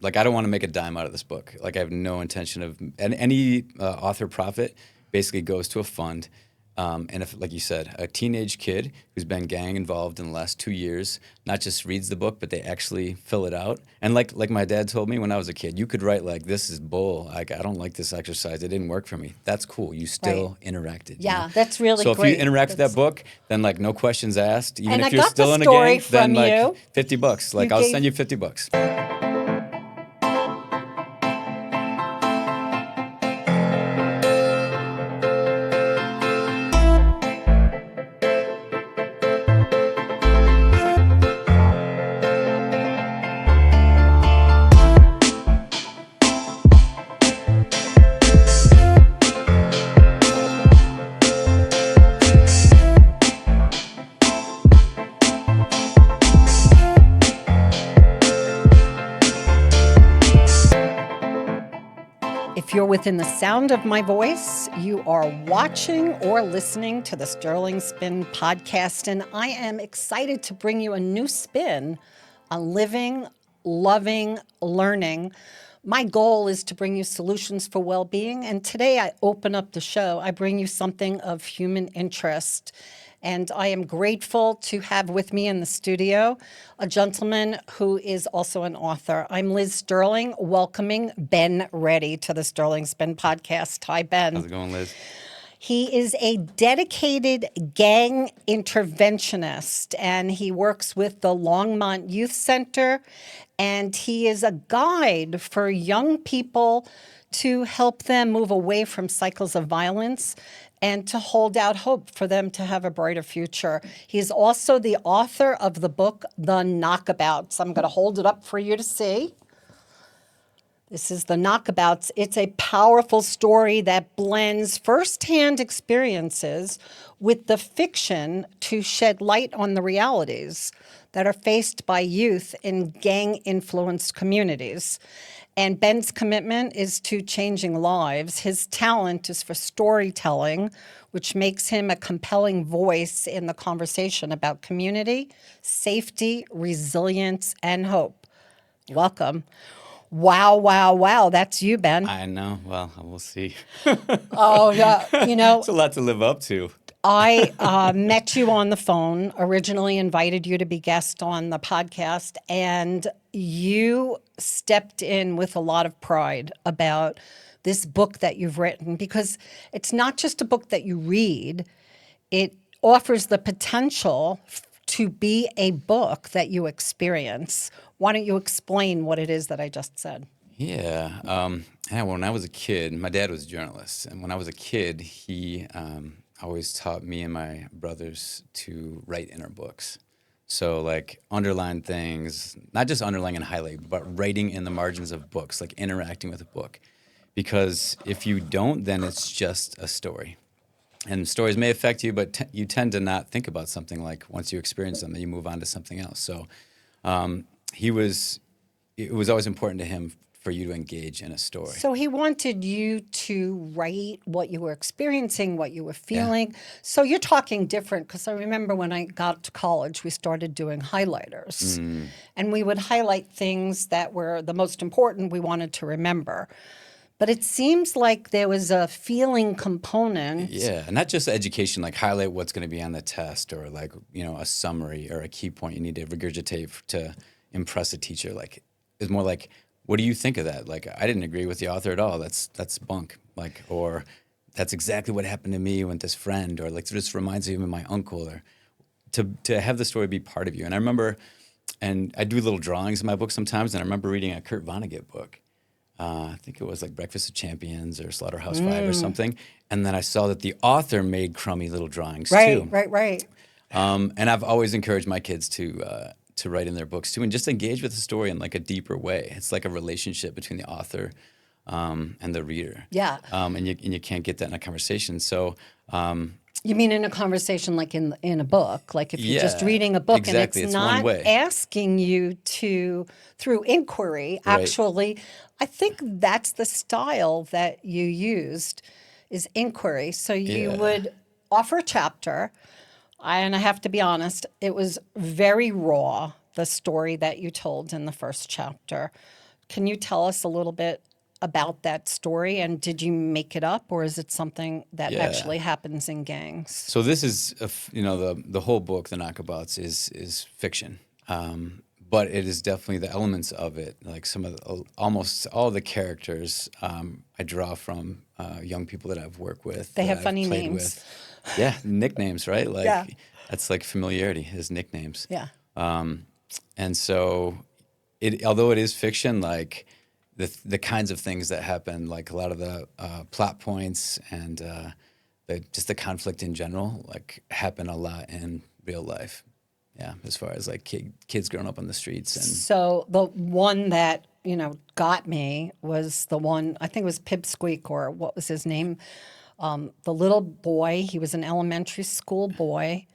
like, I don't want to make a dime out of this book. Like, I have no intention of, and any author profit basically goes to a fund. And if, like you said, a teenage kid who's been gang involved in the last 2 years, not just reads the book, but they actually fill it out. And like my dad told me when I was a kid, you could write like, this is bull. Like, I don't like this exercise. It didn't work for me. That's cool. You still interacted. Yeah, you know? that's really so great. if you interact with that book, then like no questions asked. Even And if I you're got still the in a story gang, then from you. like $50. Like, You I'll gave- send you $50. If you're within the sound of my voice, you are watching or listening to the Sterling Spin podcast, and I am excited to bring you a new spin on living, loving, learning. My goal is to bring you solutions for well-being, and today I open up the show. I bring you something of human interest. And I am grateful to have with me in the studio a gentleman who is also an author. I'm Liz Sterling, welcoming Ben Reddy to the Sterling Spin podcast. Hi, Ben. How's it going, Liz? He is a dedicated gang interventionist, and he works with the Longmont Youth Center, and he is a guide for young people to help them move away from cycles of violence and to hold out hope for them to have a brighter future. He's also the author of the book, The Knockabouts. I'm going to hold it up for you to see. This is The Knockabouts. It's a powerful story that blends firsthand experiences with the fiction to shed light on the realities that are faced by youth in gang-influenced communities. And Ben's commitment is to changing lives. His talent is for storytelling, which makes him a compelling voice in the conversation about community, safety, resilience, and hope. Welcome. Wow, wow, wow. That's you, Ben. I know. Well, we'll see. Oh, yeah. You know, It's a lot to live up to. I met you on the phone, originally invited you to be guest on the podcast, and you stepped in with a lot of pride about this book that you've written, because it's not just a book that you read, it offers the potential to be a book that you experience. Why don't you explain what it is that I just said? Yeah. When I was a kid, my dad was a journalist. And when I was a kid, he always taught me and my brothers to write in our books. So like underline things, not just underline and highlight, but writing in the margins of books, like interacting with a book. Because if you don't, then it's just a story. And stories may affect you, but you tend to not think about something like once you experience them, then you move on to something else. So it was always important to him for you to engage in a story. So he wanted you to write what you were experiencing, what you were feeling. Yeah. So you're talking different, because I remember when I got to college, we started doing highlighters. And we would highlight things that were the most important we wanted to remember. But it seems like there was a feeling component. Yeah, not just education, like highlight what's going to be on the test, or like, a summary or a key point you need to regurgitate to impress a teacher. Like, it's more like, what do you think of that? Like, I didn't agree with the author at all. That's bunk. Like, or that's exactly what happened to me with this friend, or like, this reminds me of my uncle, or to have the story be part of you. And I remember, and I do little drawings in my book sometimes, and I remember reading a Kurt Vonnegut book. I think it was like Breakfast of Champions or Slaughterhouse-Five or something. And then I saw that the author made crummy little drawings too. Right. And I've always encouraged my kids to write in their books too, and just engage with the story in like a deeper way. It's like a relationship between the author and the reader. Yeah. And you can't get that in a conversation. So you mean in a conversation like in a book? Like if you're just reading a book, exactly. And it's one not way. asking you to, through inquiry, actually, I think that's the style that you used, is inquiry. So you would offer a chapter, and I have to be honest, it was very raw, the story that you told in the first chapter. Can you tell us a little bit about that story? And did you make it up, or is it something that Yeah. actually happens in gangs? So this is, the whole book, The Knockabouts, is fiction. But it is definitely the elements of it, like some of almost all the characters I draw from young people that I've worked with, They that have I've funny played names. with. Yeah, nicknames, right? Like Yeah. that's like familiarity is nicknames. Yeah. And so, although it is fiction, like the kinds of things that happen, like a lot of the plot points and just the conflict in general, like happen a lot in real life. Yeah, as far as like kids growing up on the streets and So the one that, got me was the one, I think it was Pipsqueak, or what was his name? The little boy, he was an elementary school boy,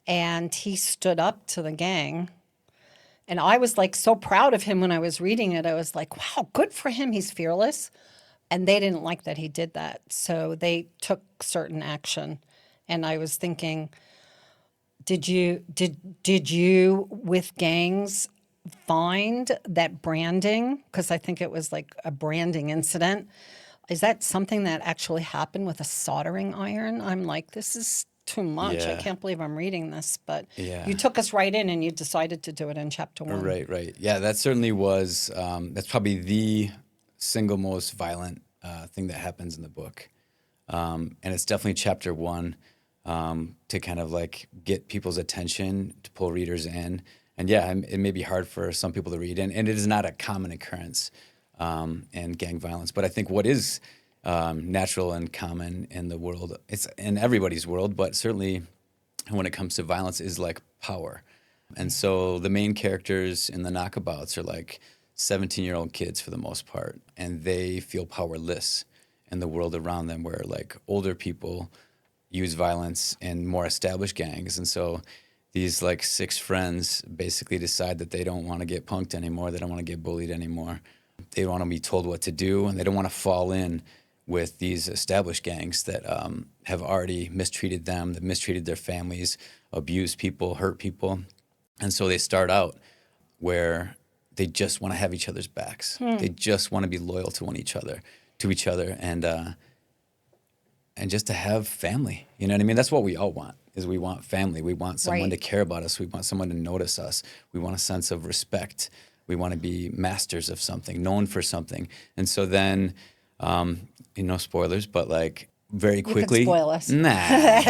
and he stood up to the gang. And I was like so proud of him when I was reading it. I was like, wow, good for him. He's fearless. And they didn't like that he did that. So they took certain action. And I was thinking, did you with gangs find that branding? Because I think it was like a branding incident. Is that something that actually happened with a soldering iron? I'm like, this is too much. I yeah, can't believe I'm reading this. But yeah. you took us right in and you decided to do it in chapter 1. Right. Yeah, that certainly was. That's probably the single most violent thing that happens in the book, and it's definitely chapter 1 to kind of like get people's attention, to pull readers in. And yeah, it may be hard for some people to read, and it is not a common occurrence in gang violence. But I think what is natural and common in the world, it's in everybody's world, but certainly when it comes to violence, is like power. And so the main characters in the Knockabouts are like 17-year-old kids for the most part, and they feel powerless in the world around them, where like older people use violence in more established gangs. And so these like 6 friends basically decide that they don't want to get punked anymore. They don't want to get bullied anymore. They don't want to be told what to do, and they don't want to fall in with these established gangs that have already mistreated them, that mistreated their families, abused people, hurt people. And so they start out where they just want to have each other's backs. They just want to be loyal to each other, and just to have family. You know what I mean? That's what we all want. Is we want family. We want someone Right. to care about us. We want someone to notice us. We want a sense of respect. We want to be masters of something, known for something. And so then, spoilers, but like very You can quickly. spoil us. Nah, I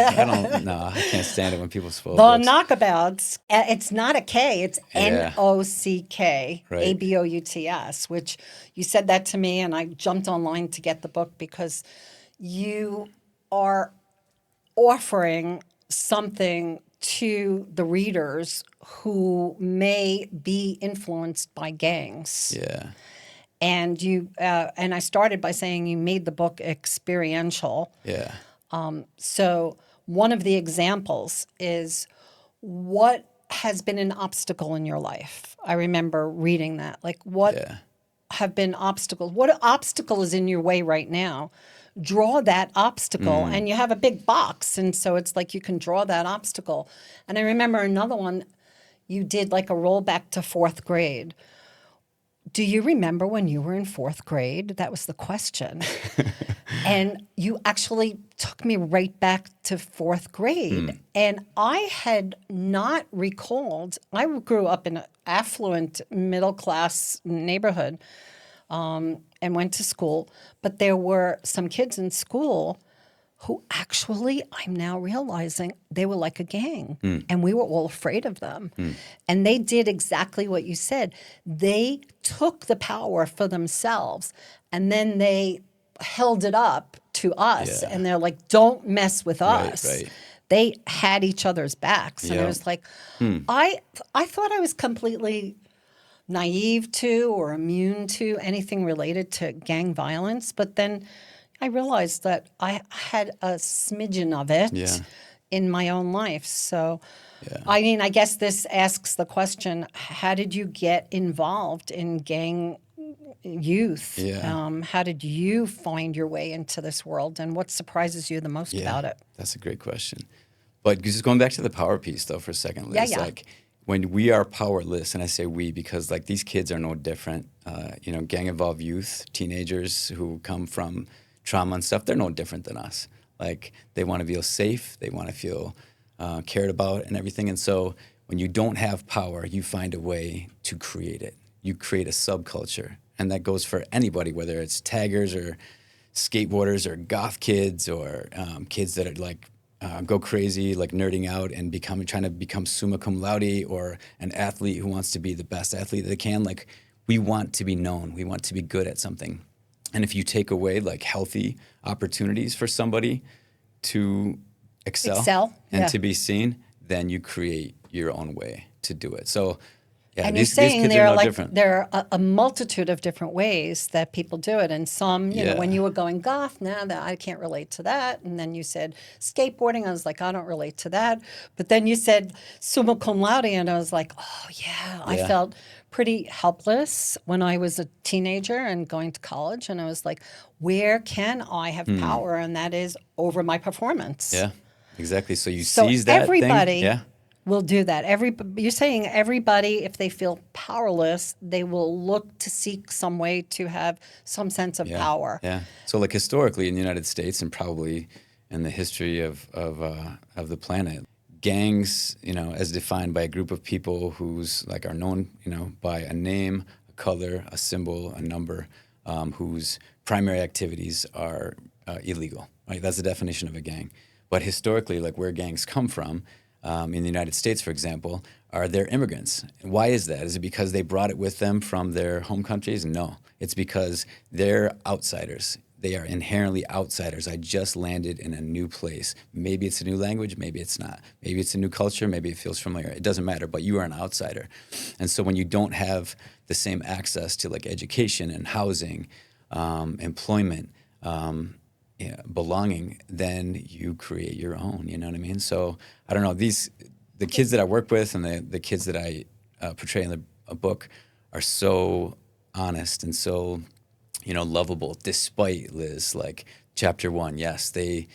can't stand it when people spoil The books. Knockabouts, it's not a K, it's Yeah. Knock, Right. Abouts, which you said that to me, and I jumped online to get the book because you are offering something to the readers who may be influenced by gangs. Yeah. And and I started by saying you made the book experiential. Yeah. So one of the examples is what has been an obstacle in your life. I remember reading that. Like, what Yeah. have been obstacles? What obstacle is in your way right now? Draw that obstacle, and you have a big box, and so it's like you can draw that obstacle. And I remember another one, you did like a rollback to 4th grade. Do you remember when you were in 4th grade? That was the question. And you actually took me right back to 4th grade. And I had not recalled, I grew up in an affluent middle class neighborhood and went to school, but there were some kids in school who actually, I'm now realizing, they were like a gang, and we were all afraid of them. And they did exactly what you said. They took the power for themselves, and then they held it up to us, Yeah. and they're like, don't mess with Right, us. right. They had each other's backs, and it Yeah. was like, I thought I was completely naive to or immune to anything related to gang violence, but then I realized that I had a smidgen of it Yeah. in my own life. So, Yeah. I mean, I guess this asks the question, how did you get involved in gang youth? Yeah. How did you find your way into this world, and what surprises you the most about it? That's a great question. But just going back to the power piece, though, for a second, Liz, Yeah, yeah. like when we are powerless, and I say we because like these kids are no different. Gang involved youth, teenagers who come from trauma and stuff, they're no different than us. Like they want to feel safe, they want to feel cared about and everything. And so when you don't have power, you find a way to create it. You create a subculture, and that goes for anybody, whether it's taggers or skateboarders or goth kids or kids that are like go crazy, like nerding out and trying to become summa cum laude, or an athlete who wants to be the best athlete that they can. Like we want to be known, we want to be good at something. And if you take away like healthy opportunities for somebody to excel and yeah. to be seen, then you create your own way to do it. So yeah, And these you're saying kids there are are no like different. there are a multitude of different ways that people do it, and some, you know, when Yeah. you were going goth, now that I can't relate to that, and then you said skateboarding, I was like, I don't relate to that, but then you said summa cum laude, and I was like, oh yeah, I Yeah. felt pretty helpless when I was a teenager and going to college, and I was like, where can I have power, and that is over my performance. Yeah, exactly. So you So seize that thing. everybody Yeah. will do that. You're saying everybody, if they feel powerless, they will look to seek some way to have some sense of Yeah, power. yeah. So like historically in the United States and probably in the history of the planet, gangs, as defined by a group of people who's like are known, by a name, a color, a symbol, a number, whose primary activities are illegal. Right, that's the definition of a gang. But historically, like where gangs come from, in the United States, for example, are they're immigrants. And why is that? Is it because they brought it with them from their home countries? No. It's because they're outsiders. They are inherently outsiders. I just landed in a new place. Maybe it's a new language, maybe it's not. Maybe it's a new culture, maybe it feels familiar. It doesn't matter, but you are an outsider. And so when you don't have the same access to like education and housing, employment, belonging, then you create your own. You know what I mean? So I don't know. The kids that I work with and the kids that I portray in the book are so honest and so lovable. Despite Liz, like chapter 1, yes, they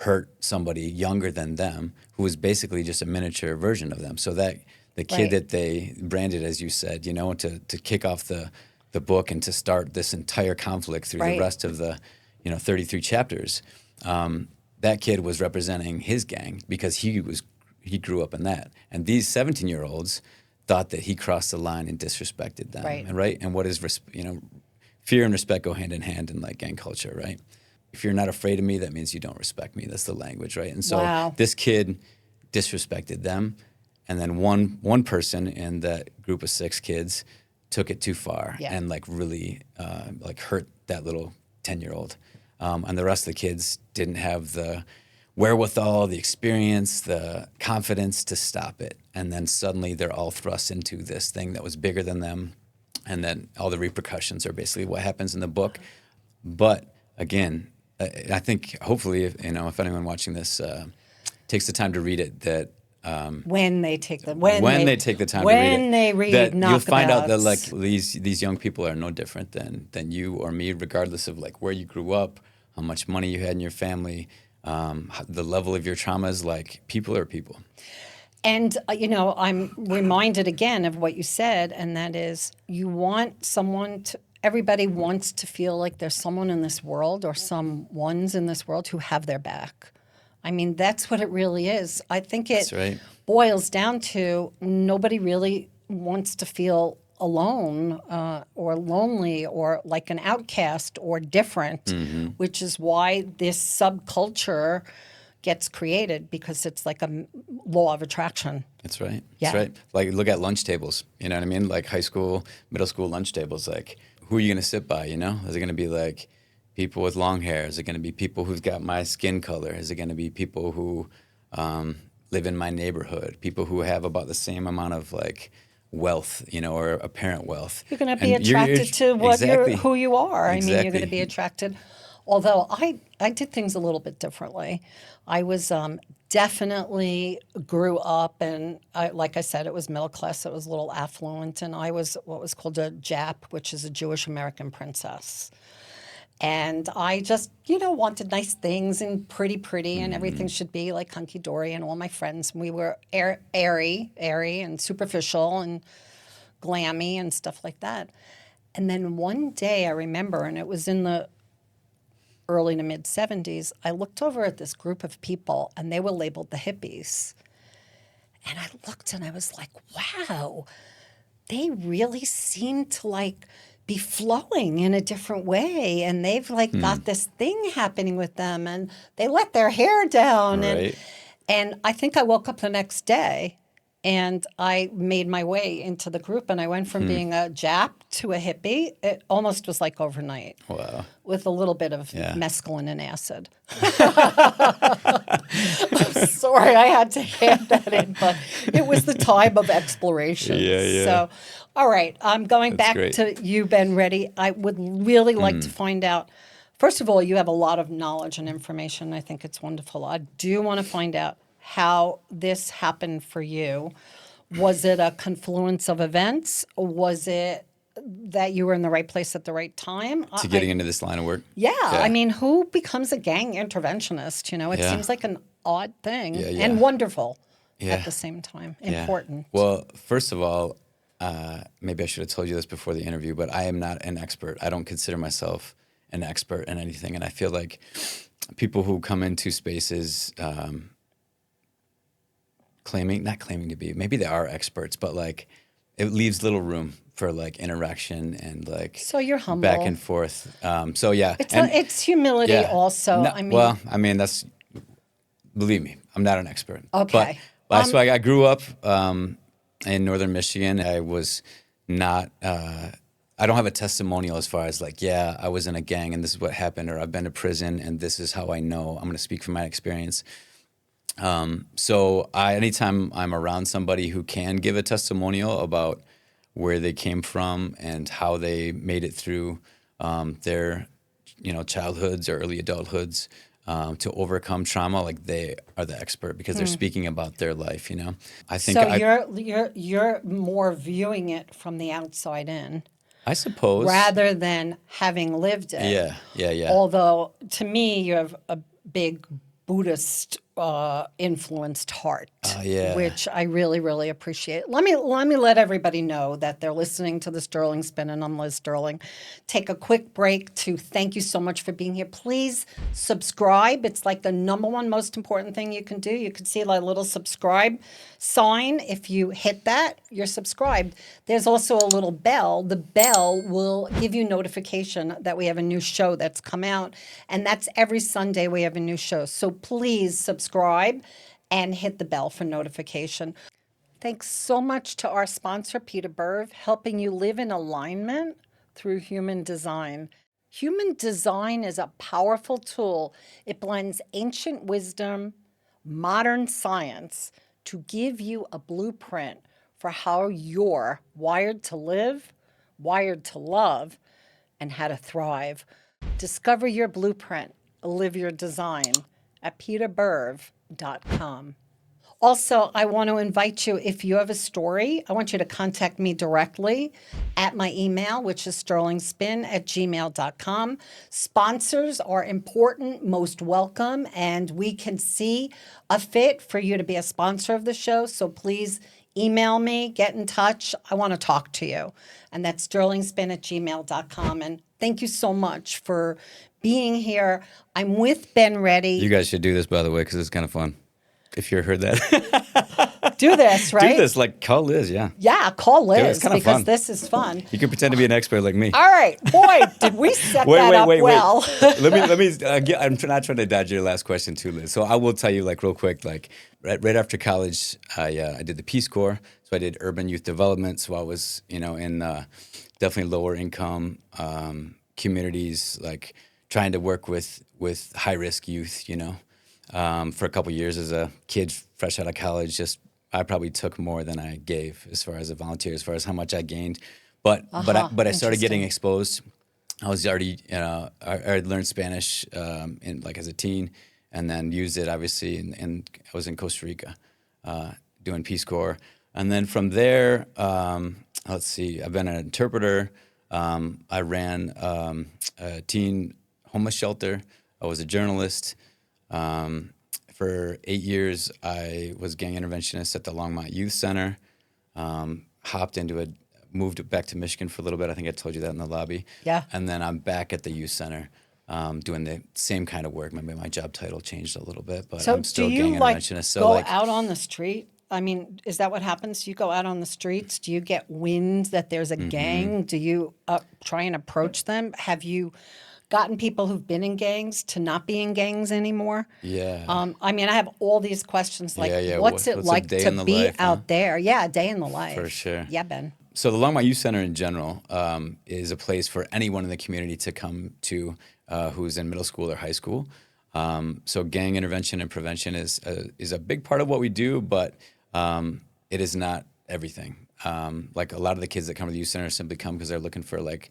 hurt somebody younger than them who was basically just a miniature version of them. So that the kid Right. that they branded, as you said, to kick off the book and to start this entire conflict through the Right. rest of the 33 chapters, that kid was representing his gang because he grew up in that. And these 17-year-olds thought that he crossed the line and disrespected them. Right. And right? And what is fear and respect go hand in hand in like gang culture, right? If you're not afraid of me, that means you don't respect me. That's the language, right? And so Wow. this kid disrespected them, and then one person in that group of 6 kids took it too far Yeah. and like really like hurt that little 10-year-old. And the rest of the kids didn't have the wherewithal, the experience, the confidence to stop it. And then suddenly they're all thrust into this thing that was bigger than them. And then all the repercussions are basically what happens in the book. But again, I think hopefully, if anyone watching this takes the time to read it, that When they take the they take the time to read it, when they read that you'll find out that knockabouts. like these young people are no different than you or me, regardless of like where you grew up, how much money you had in your family, the level of your traumas. Like people are people. And, I'm reminded again of what you said, and that is everybody wants to feel like there's someone in this world or some ones in this world who have their back. I mean, that's what it really is. I think it That's right. boils down to nobody really wants to feel alone or lonely or like an outcast or different, which is why this subculture gets created, because it's like a law of attraction. That's right. Yeah. That's right. Like look at lunch tables. You know what I mean? Like high school, middle school lunch tables. Like who are you going to sit by? Is it going to be like people with long hair? Is it going to be people who've got my skin color? Is it going to be people who live in my neighborhood? People who have about the same amount of like wealth, or apparent wealth. You're going to be And you're- attracted to exactly. who you are. I mean, you're going to Exactly. be attracted. Although I did things a little bit differently. I was definitely grew up, and like I said, it was middle class. It was a little affluent, and I was what was called a Jap, which is a Jewish American princess. And I just, wanted nice things and pretty, and everything should be like hunky dory. And all my friends, we were airy and superficial and glammy and stuff like that. And then one day I remember, and it was in the early to mid 70s, I looked over at this group of people and they were labeled the hippies. And I looked and I was like, wow, they really seem to like be flowing in a different way. And they've like got this thing happening with them and they let their hair down. Right. And I think I woke up the next day and I made my way into the group and I went from being a Jap to a hippie. It almost was like overnight. Wow. With a little bit of Yeah. mescaline and acid. I'm sorry I had to add that in, but it was the time of exploration. Yeah. So, all right, I'm going That's back great. to you, Ben Reddy. I would really like to find out. First of all, you have a lot of knowledge and information. I think it's wonderful. I do want to find out how this happened for you. Was it a confluence of events? Was it that you were in the right place at the right time? To getting into this line of work. Yeah, I mean, who becomes a gang interventionist? It Yeah. seems like an odd thing Yeah, yeah. and wonderful Yeah. at the same time. Yeah. Important. Well, first of all, maybe I should have told you this before the interview, but I am not an expert. I don't consider myself an expert in anything. And I feel like people who come into spaces not claiming to be, maybe they are experts, but like it leaves little room for like interaction and like So you're humble. back and forth. So yeah. It's humility Yeah. also. No, that's, believe me, I'm not an expert. Okay. But so I grew up in northern Michigan. I was not, I don't have a testimonial as far as like, yeah, I was in a gang and this is what happened, or I've been to prison and this is how I know. I'm going to speak from my experience. So anytime I'm around somebody who can give a testimonial about where they came from and how they made it through their, childhoods or early adulthoods to overcome trauma, like they are the expert because they're speaking about their life. I think. So you're more viewing it from the outside in I suppose. rather than having lived it. Yeah. Although to me, you have a big Buddhist influenced heart, yeah. which I really, really appreciate. Let me let everybody know that they're listening to the Sterling Spin, and I'm Liz Sterling. Take a quick break to thank you so much for being here. Please subscribe. It's like the number one most important thing you can do. You can see that little subscribe sign. If you hit that, you're subscribed. There's also a little bell. The bell will give you notification that we have a new show that's come out, and that's every Sunday we have a new show. So please subscribe and hit the bell for notification. Thanks so much to our sponsor, Peter Berv, helping you live in alignment through human design. Human design is a powerful tool. It blends ancient wisdom, modern science to give you a blueprint for how you're wired to live, wired to love, and how to thrive. Discover your blueprint, live your design at peterberv.com. Also, I want to invite you, if you have a story, I want you to contact me directly at my email, which is sterlingspin@gmail.com. Sponsors are important, most welcome, and we can see a fit for you to be a sponsor of the show. So please email me, get in touch. I want to talk to you. And that's sterlingspin@gmail.com. And thank you so much for being here. I'm with Ben Reddy. You guys should do this, by the way, because it's kind of fun. If you heard that. Do this, right? Do this, like call Liz, yeah. Yeah, call Liz it's kinda because fun. this is fun. You can pretend to be an expert like me. All right, boy, did we set that up well. Let me. I'm not trying to dodge your last question too, Liz. So I will tell you, like, real quick, like, right after college, I did the Peace Corps. So I did urban youth development. So I was, in definitely lower income communities, like trying to work with high risk youth, for a couple years as a kid fresh out of college. I probably took more than I gave as far as a volunteer, as far as how much I gained. But I started getting exposed. I was already, I learned Spanish as a teen, and then used it obviously. And I was in Costa Rica doing Peace Corps, and then from there, let's see, I've been an interpreter. I ran a teen homeless shelter. I was a journalist. For 8 years, I was gang interventionist at the Longmont Youth Center. Moved back to Michigan for a little bit. I think I told you that in the lobby. Yeah. And then I'm back at the youth center doing the same kind of work. Maybe my job title changed a little bit, but So I'm do still you gang like interventionist. So go like, out on the street? I mean, is that what happens? You go out on the streets? Do you get wind that there's a gang? Do you try and approach them? Have you gotten people who've been in gangs to not be in gangs anymore? yeah, I mean, I have all these questions like, yeah. what's it What's a like day to in the be life, huh? out there? Yeah, a day in the For life. sure. Yeah, Ben. So the Longmont Youth Center in general is a place for anyone in the community to come to who's in middle school or high school. So gang intervention and prevention is a big part of what we do, but it is not everything. Like a lot of the kids that come to the youth center simply come because they're looking for like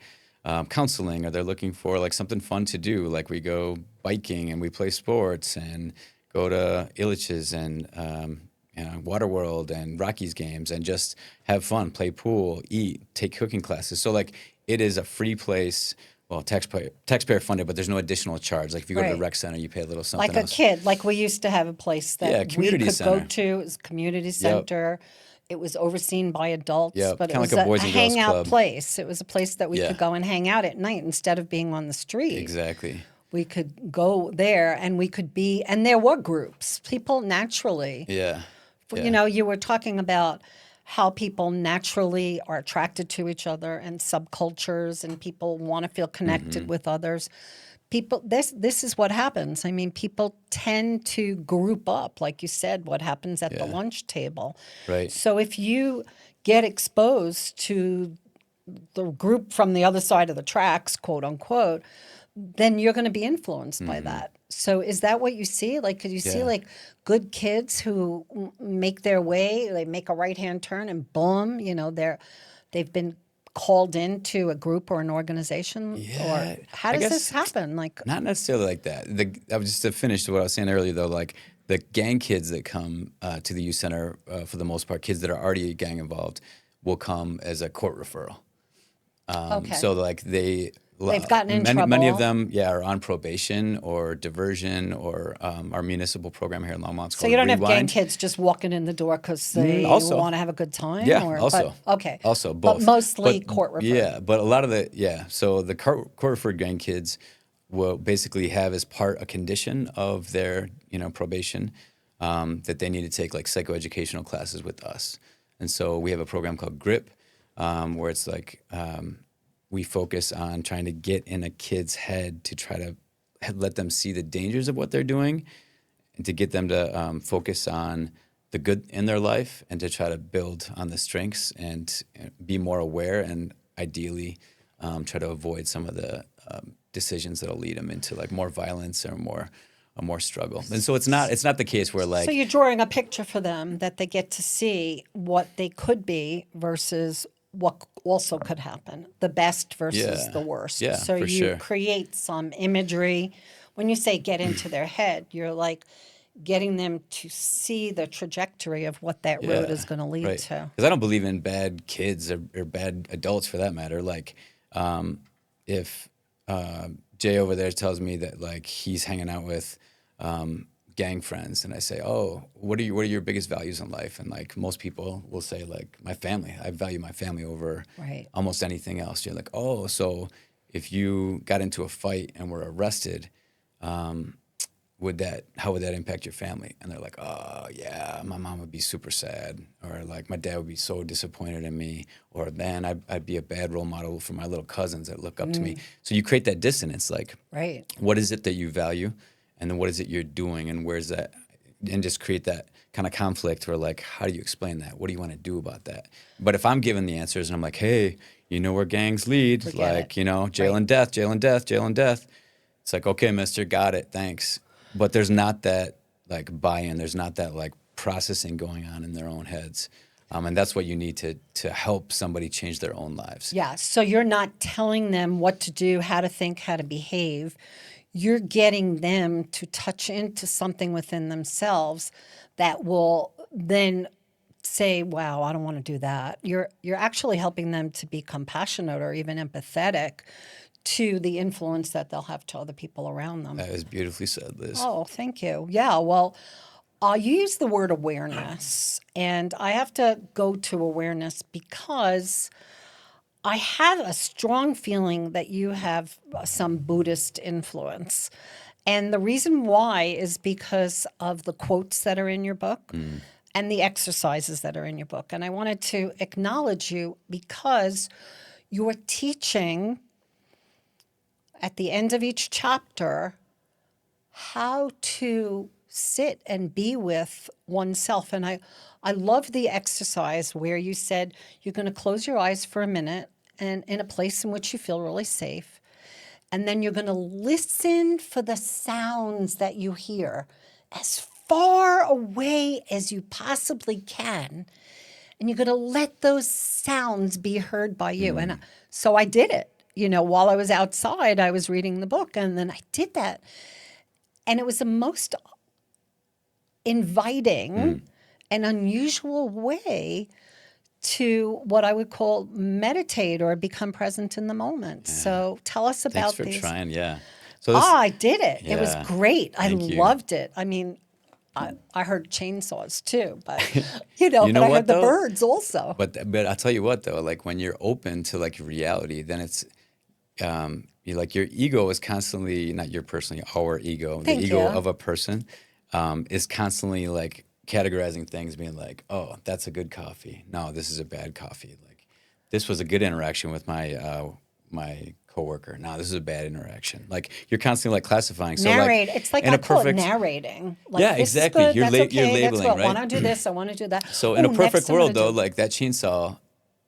counseling, or they're looking for like something fun to do. Like we go biking and we play sports and go to Illich's and Waterworld and Rockies games and just have fun, play pool, eat, take cooking classes. So like it is a free place. Well, taxpayer funded, but there's no additional charge. Like if you go to the Right. rec center, you pay a little something Like a else. kid, like we used to have a place Yeah, that we community could go center. to. It was a community Yep. center. It was overseen by adults, Yep. but it Kind of was like a a Boys and Girls hangout Club. place. It was a place that we Yeah. could go and hang out at night instead of being on the street. Exactly. We could go there and we could be, and there were groups, people naturally. Yeah. You Yeah. know, you were talking about how people naturally are attracted to each other and subcultures, and people want to feel connected with others. People, this is what happens. I mean, people tend to group up, like you said, what happens at the Yeah. lunch table. Right. So if you get exposed to the group from the other side of the tracks, quote unquote, then you're going to be influenced by that. So is that what you see? Like, could you see Yeah. like good kids who make their way, they make a right-hand turn and boom, they've been called into a group or an organization? Yeah. Or how I does guess this happen? Like, not necessarily like that. I was just to finish what I was saying earlier, though. Like the gang kids that come to the youth center, for the most part, kids that are already gang involved, will come as a court referral. okay. So like They've gotten in many of trouble. them, yeah, are on probation or diversion, or our municipal program here in Longmont. It's So called you don't have gang Rewind. kids just walking in the door because they Also. want to have a good time? Yeah, Or, also. But, okay. Also, But both. mostly But, court referred. yeah, but a lot of so the court referred gang kids will basically have as part a condition of their, probation, that they need to take like psychoeducational classes with us. And so we have a program called GRIP, where it's like, we focus on trying to get in a kid's head to try to let them see the dangers of what they're doing, and to get them to focus on the good in their life, and to try to build on the strengths and be more aware, and ideally try to avoid some of the decisions that'll lead them into like more violence or more struggle. And so it's not the case where like So you're drawing a picture for them that they get to see what they could be versus what also could happen, the best versus Yeah. the worst. Yeah, So for you sure. create some imagery. When you say get into their head, you're like getting them to see the trajectory of what that road is going to lead right. to. Because I don't believe in bad kids or bad adults for that matter. Like, if Jay over there tells me that like he's hanging out with gang friends, and I say, "Oh, what are your biggest values in life?" And like most people will say like my family. I value my family over Right. almost anything else. You're like, "Oh, so if you got into a fight and were arrested, how would that impact your family?" And they're like, "Oh yeah, my mom would be super sad," or like my dad would be so disappointed in me, or man, I'd be a bad role model for my little cousins that look up to me. So you create that dissonance, like Right. what is it that you value, and then what is it you're doing, and where's that, and just create that kind of conflict where like, how do you explain that? What do you want to do about that? But if I'm given the answers and I'm like, hey, where gangs lead, Forget like, it. jail Right. and death, jail and death, jail and death. It's like, okay, mister, got it, thanks. But there's not that like buy-in. There's not that like processing going on in their own heads. And that's what you need to help somebody change their own lives. Yeah. So you're not telling them what to do, how to think, how to behave. You're getting them to touch into something within themselves that will then say, wow, I don't want to do that. You're actually helping them to be compassionate or even empathetic to the influence that they'll have to other people around them. That is beautifully said, Liz. Oh, thank you. Yeah, well, you use the word awareness, and I have to go to awareness because I have a strong feeling that you have some Buddhist influence. And the reason why is because of the quotes that are in your book and the exercises that are in your book. And I wanted to acknowledge you because you're teaching at the end of each chapter how to sit and be with oneself. And I love the exercise where you said you're going to close your eyes for a minute and in a place in which you feel really safe. And then you're going to listen for the sounds that you hear as far away as you possibly can. And you're going to let those sounds be heard by you. And so I did it. You know, while I was outside, I was reading the book, and then I did that. And it was the most inviting and unusual way to what I would call meditate or become present in the moment. So tell us about Thanks for these. trying. Yeah. So this, I did it. It was Yeah. great. I Thank you. loved it. I mean, I heard chainsaws too, but you know, You know but I what, heard the though? birds also. But I'll tell you what though, like when you're open to like reality, then it's you like your ego is constantly, not your personally, our ego, Thank the ego you. of a person is constantly like categorizing things, being like, oh, that's a good coffee. No, this is a bad coffee. Like this was a good interaction with my coworker. No, this is a bad interaction. Like you're constantly like classifying. So Narrate. like It's like in I a call it perfect narrating. Like, Yeah, this exactly. Is good. You're That's okay. you're That's labeling, what. right? Want to do this? I want to do that. So in a Ooh, perfect next I'm gonna world, though, do- like that chainsaw,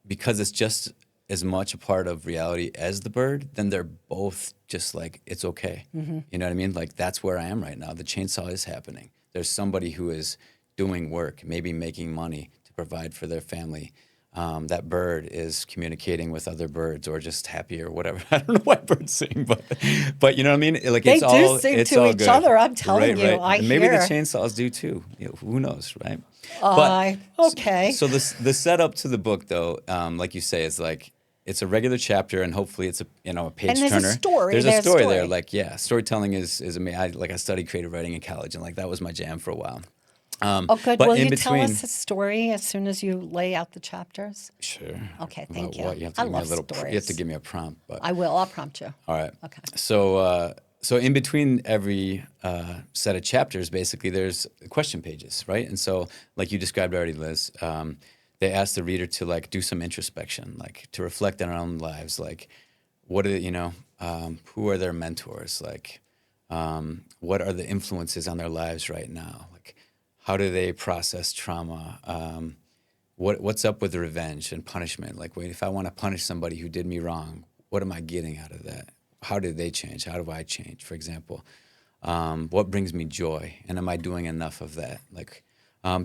because it's just as much a part of reality as the bird, then they're both just like, it's okay. Mm-hmm. You know what I mean? Like that's where I am right now. The chainsaw is happening. There's somebody who is doing work, maybe making money to provide for their family. That bird is communicating with other birds or just happy or whatever. I don't know why birds sing, but you know what I mean? Like They it's do all sing it's to all each good. other, I'm telling you. I And maybe the hear. chainsaws do too. You know, who knows, right? But Okay. so the setup to the book, though, like you say, is like it's a regular chapter, and hopefully it's a page And there's a turner. story. There's a There's story there. story. Like storytelling is amazing. I studied creative writing in college, and like that was my jam for a while. Oh, good. But Will in you tell between, us a story as soon as you lay out the chapters? sure. Okay, About thank you. what? You have to I give me a love little. You have to stories. give me a prompt, but I will. I'll prompt you. all right. Okay. So in between every set of chapters, basically, there's question pages, right? And so, like you described already, Liz, they ask the reader to like do some introspection, like to reflect on our own lives, like what are who are their mentors, like what are the influences on their lives right now, like how do they process trauma. What's up with revenge and punishment? Like, wait, if I want to punish somebody who did me wrong, what am I getting out of that? How did they change? How do I change? For example, what brings me joy, and am I doing enough of that? Like,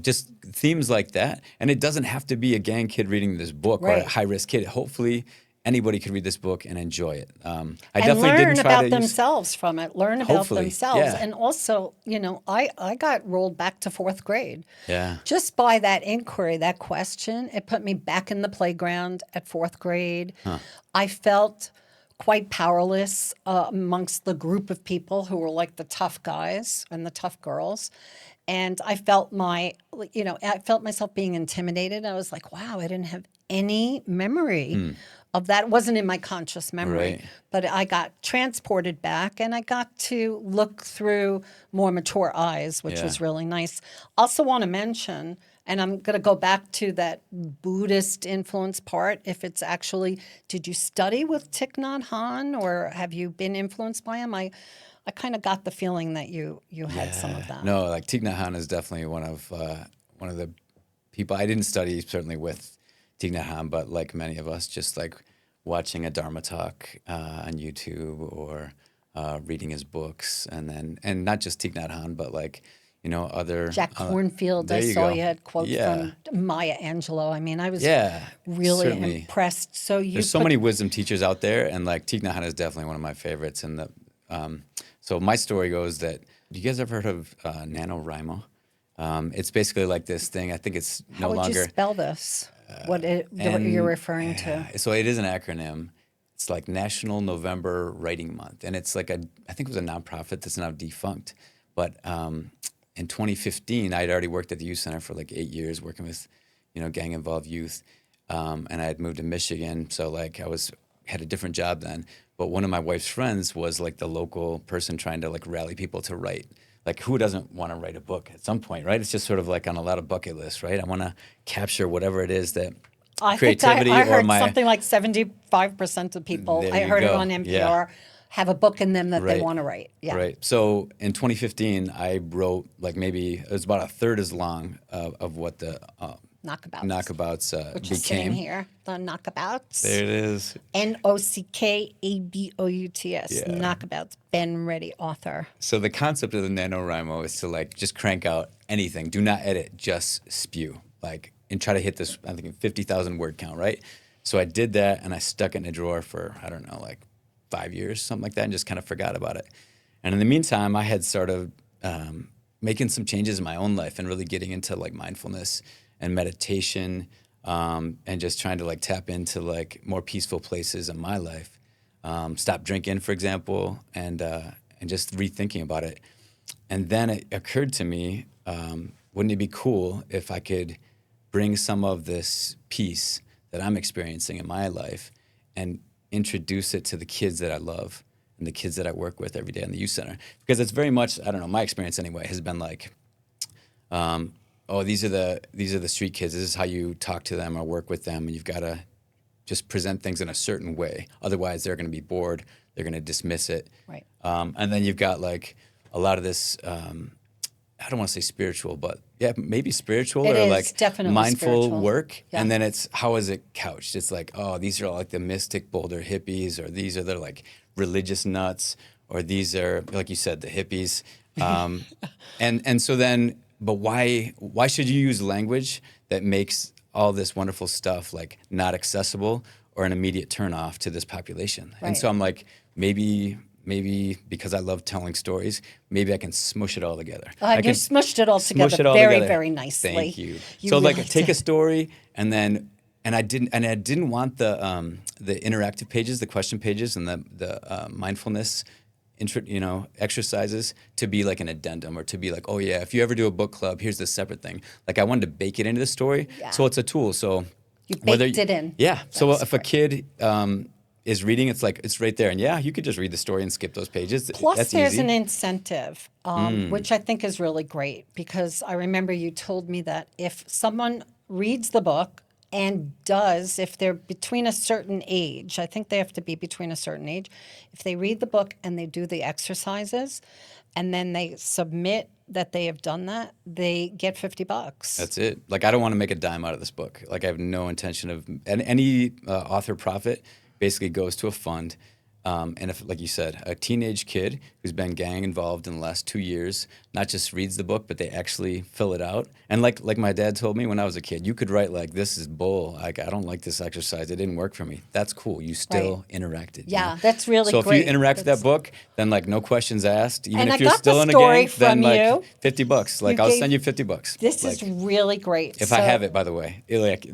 just themes like that. And it doesn't have to be a gang kid reading this book or a Right. high risk kid. Hopefully, anybody could read this book and enjoy it. I And definitely learn didn't try about to use. themselves from it. Learn about Hopefully, themselves. yeah. And also, you know, I got rolled back to fourth grade. Yeah. Just by that inquiry, that question, it put me back in the playground at fourth grade. I felt quite powerless amongst the group of people who were like the tough guys and the tough girls. And I felt I felt myself being intimidated. I was like, wow, I didn't have any memory of that. It wasn't in my conscious memory. Right. But I got transported back and I got to look through more mature eyes, which Yeah. was really nice. Also want to mention, and I'm going to go back to that Buddhist influence part, if it's actually, did you study with Thich Nhat Hanh or have you been influenced by him? I kind of got the feeling that you had some of that. No, like Thich Nhat Hanh is definitely one of the people. I didn't study certainly with Thich Nhat Hanh, but like many of us, just like watching a Dharma talk on YouTube or reading his books, and not just Thich Nhat Hanh, but like other Jack Kornfield, I there you saw go. you had quotes Yeah. from Maya Angelou. I mean, I was really certainly. impressed. So you There's so put- many wisdom teachers out there, and like Thich Nhat Hanh is definitely one of my favorites. And so my story goes that, you guys ever heard of NaNoWriMo? It's basically like this thing. I think it's How no would longer. you spell this? What you're referring to? So it is an acronym. it's like National November Writing Month, and it's like I think it was a nonprofit that's now defunct. But in 2015, I'd already worked at the youth center for like 8 years, working with, gang involved youth, and I had moved to Michigan, so like had a different job then. But one of my wife's friends was like the local person trying to like rally people to write. Like, who doesn't want to write a book at some point, right? It's just sort of like on a lot of bucket lists, right? I want to capture whatever it is that I creativity think I or heard my. something like 75% of people, There I you heard it go. on Yeah. NPR, have a book in them that they Right. want to write. Yeah. Right. So in 2015, I wrote like maybe it was about a third as long of what the Knockabouts. knockabouts Which is sitting became. here. The knockabouts. There it is. Knockabouts. Yeah. Knockabouts. Ben Ready, author. So the concept of the NaNoWriMo is to like just crank out anything. Do not edit, just spew. Like, and try to hit this, I think, 50,000 word count, right? So I did that and I stuck it in a drawer for, I don't know, like 5 years, something like that, and just kind of forgot about it. And in the meantime, I had started making some changes in my own life and really getting into like mindfulness and meditation, and just trying to like tap into like more peaceful places in my life. Stop drinking, for example, and just rethinking about it. And then it occurred to me, wouldn't it be cool if I could bring some of this peace that I'm experiencing in my life and introduce it to the kids that I love and the kids that I work with every day in the youth center? Because it's very much, I don't know, my experience anyway has been like, oh, these are the street kids. This is how you talk to them or work with them, and you've got to just present things in a certain way. Otherwise, they're going to be bored. They're going to dismiss it. Right. And then you've got like a lot of this. I don't want to say spiritual, but yeah, maybe spiritual It or is like definitely mindful spiritual. work. Yeah. And then it's how is it couched? It's like, oh, these are like the mystic Boulder hippies, or these are the like religious nuts, or these are, like you said, the hippies. And so then, but why should you use language that makes all this wonderful stuff like not accessible or an immediate turnoff to this population? Right. And so I'm like, maybe because I love telling stories, maybe I can smush it all together. You smushed it all Smush together it all very, together. very nicely. Thank you. You So like really take a did. story and I didn't want the interactive pages, the question pages, and the mindfulness exercises to be like an addendum, or to be like, oh yeah, if you ever do a book club, here's this separate thing. Like I wanted to bake it into the story, Yeah. so it's a tool. So You baked it in. Yeah. So That's if a great. kid is reading, it's like it's right there, and yeah, you could just read the story and skip those pages. Plus, That's there's easy. an incentive, which I think is really great, because I remember you told me that if someone reads the book and if they're between a certain age, I think they have to be between a certain age, if they read the book and they do the exercises and then they submit that they have done that, they get $50. That's it. Like, I don't want to make a dime out of this book. Like, I have no intention of, and any author profit basically goes to a fund. And if, like you said, a teenage kid who's been gang involved in the last 2 years, not just reads the book, but they actually fill it out. And like my dad told me when I was a kid, you could write like, this is bull. Like, I don't like this exercise. It didn't work for me. That's cool. You still interacted. Yeah, that's really so great. So if you interact with That's- that book, then like no questions asked. Even And if I you're got still the in a story gang, then from like you. $50. Like, You I'll gave- send you $50. This like, is really great. if I have it, by the way. Like,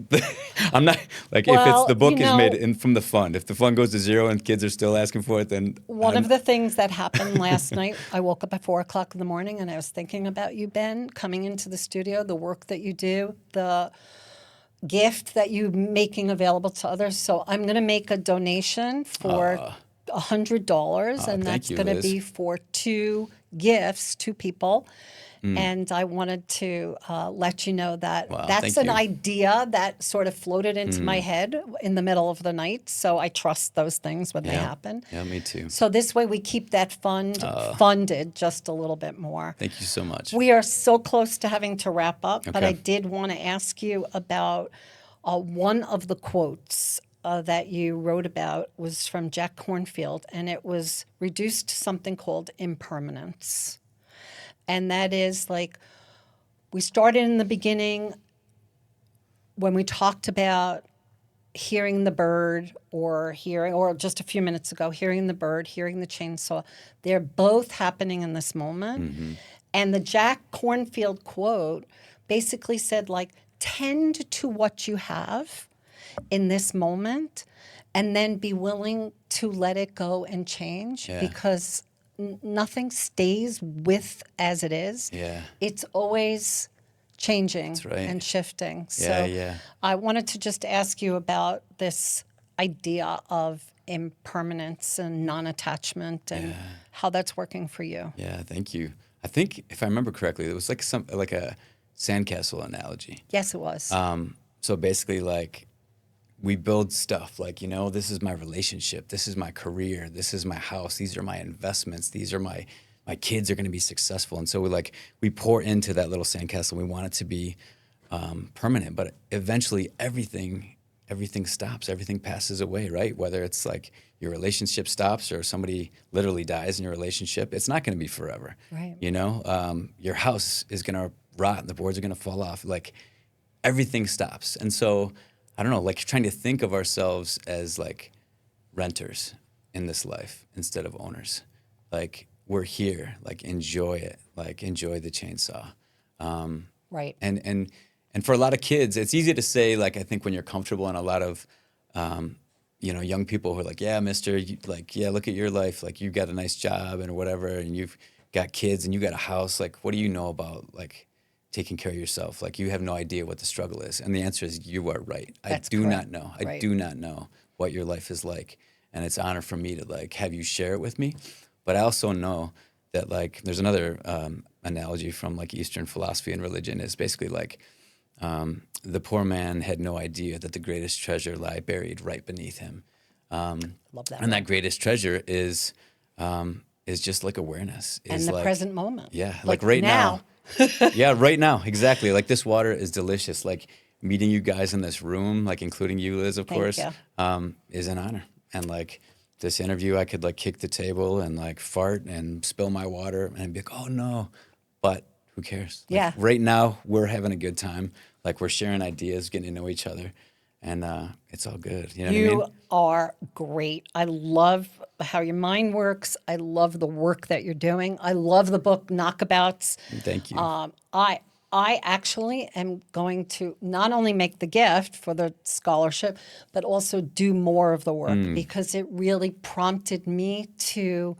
I'm not like if Well, it's the book you is made know- in from the fund. If the fund goes to zero and kids are still asking for it, then One of the things that happened last night, I woke up at 4 o'clock in the morning and I was thinking about you, Ben, coming into the studio, the work that you do, the gift that you making available to others. So I'm going to make a donation for $100, and thank that's you, going to Liz. be for 2 gifts, 2 people. And I wanted to let you know that Wow, that's thank an you. idea that sort of floated into my head in the middle of the night. So I trust those things when they happen. Yeah, me too. So this way we keep that fund funded just a little bit more. Thank you so much. We are so close to having to wrap up, but Okay. I did want to ask you about one of the quotes that you wrote about was from Jack Cornfield, and it was reduced to something called impermanence. And that is like, we started in the beginning when we talked about hearing the bird, or just a few minutes ago, hearing the bird, hearing the chainsaw. They're both happening in this moment. And the Jack Cornfield quote basically said, like, tend to what you have in this moment and then be willing to let it go and change, Yeah. because nothing stays with as it is. Yeah. It's always changing right. and shifting. Yeah, So yeah. I wanted to just ask you about this idea of impermanence and non-attachment and how that's working for you. Yeah, thank you. I think if I remember correctly, it was like a sandcastle analogy. Yes, it was. So basically, like, we build stuff like, this is my relationship, this is my career, this is my house, these are my investments, these are my kids are going to be successful. And so we pour into that little sandcastle. We want it to be permanent, but eventually everything stops, everything passes away, right? Whether it's like your relationship stops or somebody literally dies in your relationship, it's not going to be forever. Right. Your house is going to rot and the boards are going to fall off. Like, everything stops. And so, I don't know, like, trying to think of ourselves as like renters in this life instead of owners. Like, we're here, like, enjoy it, like, enjoy the chainsaw. Right. And for a lot of kids, it's easy to say, like, I think when you're comfortable, and a lot of, young people who are like, yeah, mister, yeah, look at your life. Like, you've got a nice job and whatever, and you've got kids and you got a house. Like, what do you know about, like, taking care of yourself? Like, you have no idea what the struggle is. And the answer is, you are right. That's I do correct. not know. Right. I do not know what your life is like. And it's an honor for me to, like, have you share it with me. But I also know that, like, there's another analogy from, like, Eastern philosophy and religion is basically like, the poor man had no idea that the greatest treasure lay buried right beneath him. Love that. And that greatest treasure is just like awareness. And is the like, present moment. Yeah, like right now. Yeah, right now, exactly. Like, this water is delicious. Like, meeting you guys in this room, like, including you, Liz, of Thank course, you. is an honor. And, like, this interview, I could, like, kick the table and, like, fart and spill my water and be like, oh no, but who cares? Like, Yeah. right now, we're having a good time. Like, we're sharing ideas, getting to know each other, and it's all good. You know what I mean? You are great. I love how your mind works. I love the work that you're doing. I love the book Knockabouts. Thank you. I actually am going to not only make the gift for the scholarship, but also do more of the work because it really prompted me to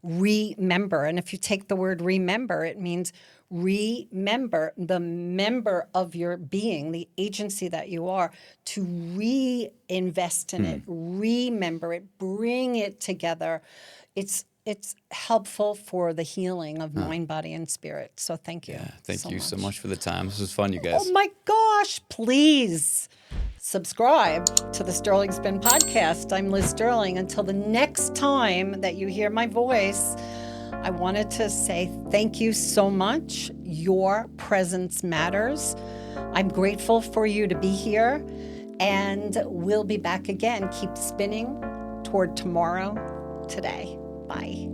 remember. And if you take the word remember, it means remember the member of your being, the agency that you are, to reinvest in it, remember it, bring it together. It's helpful for the healing of mind, body, and spirit. So thank you. Thank you so much for the time. This was fun, you guys. Oh my gosh, please subscribe to the Sterling Spin podcast. I'm Liz Sterling. Until the next time that you hear my voice, I wanted to say thank you so much. Your presence matters. I'm grateful for you to be here, and we'll be back again. Keep spinning toward tomorrow today. Bye.